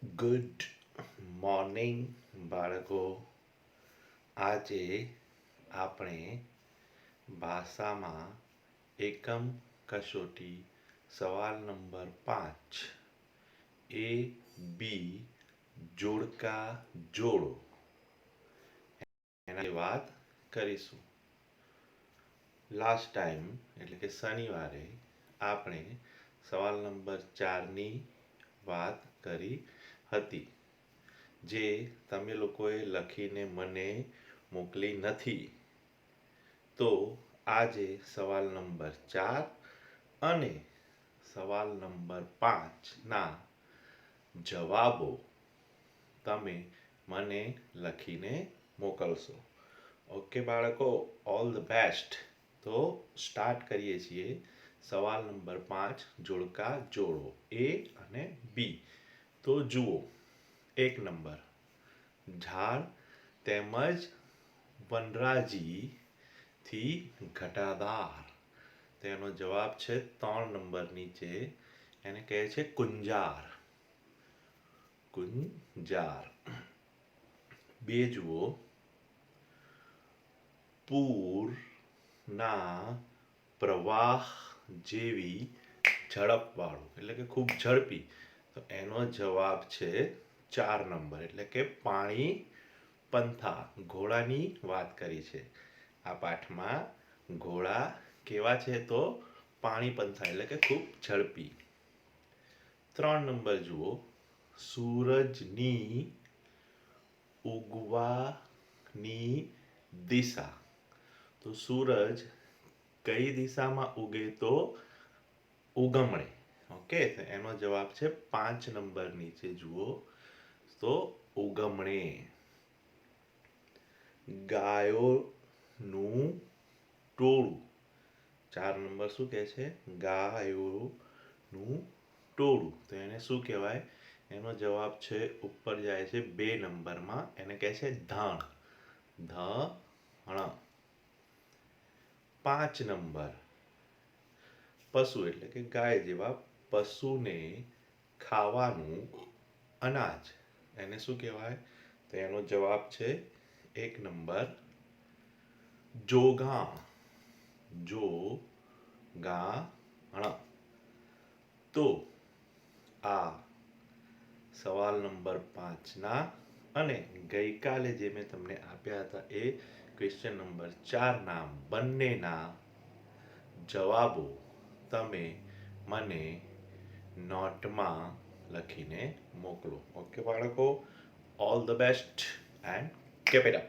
Good morning બાળકો. આજે આપણે ભાષામાં એકમ કસોટી સવાલ નંબર 5 એ બી જોડકા જોડો એના વાત કરીશું. લાસ્ટ ટાઈમ એટલે કે શનિવારે આપણે સવાલ નંબર 4ની વાત કરી હતી, જે તમે લોકોએ લખીને મને મોકલી નથી. તો આજે સવાલ નંબર 4 અને સવાલ નંબર 5ના જવાબો તમે મને લખીને મોકલશો. ઓકે બાળકો, ઓલ ધ બેસ્ટ. તો સ્ટાર્ટ કરીએ છીએ. સવાલ નંબર 5 જોડકા જોડો એ અને બી. તો જુઓ, 1 નંબર, ઝાડ તેમજ વનરાજીથી ઘટાદાર. તેનો જવાબ છે 3 નંબર નીચે, એને કહે છે કુંજાર. કુંજાર. 2 જુઓ, પૂરના પ્રવાહ જેવી ઝડપવાળું એટલે કે ખૂબ ઝડપી. તો એનો જવાબ છે 4 નંબર એટલે કે પાણી પંથા. ઘોડાની વાત કરી છે આ પાઠમાં. ઘોડા કેવા છે? તો પાણી પંથા એટલે કે ખૂબ ઝડપી. 3 નંબર જુઓ, સૂરજની ઉગવાની દિશા. તો સૂરજ કઈ દિશામાં ઉગે? તો ઉગમણે. ઓકે, તો એનો જવાબ છે 5 નંબર નીચે જુઓ, તો ઉગમણે. ગાયોનું ટોળું. 4 નંબર શું કહે છે? ગાયોનું ટોળું. તો એને શું કહેવાય? એનો જવાબ છે, ઉપર જાય છે 2 નંબરમાં, એને કહે છે ધણ. ધણ. 5 નંબર, પશુ એટલે કે ગાય જેવા પશુને ખાવાનું અનાજ. એને શું કહેવાય? તો એનો જવાબ છે 1 નંબર, જોગાણ. જોગાણ. તો આ સવાલ નંબર 5ના અને ગઈકાલે જે મેં તમને આપ્યા હતા એ ક્વેશ્ચન નંબર 4ના બંનેના જવાબો તમે મને નોટમાં લખીને મોકલો. ઓકે બાળકો, all the best and keep it up.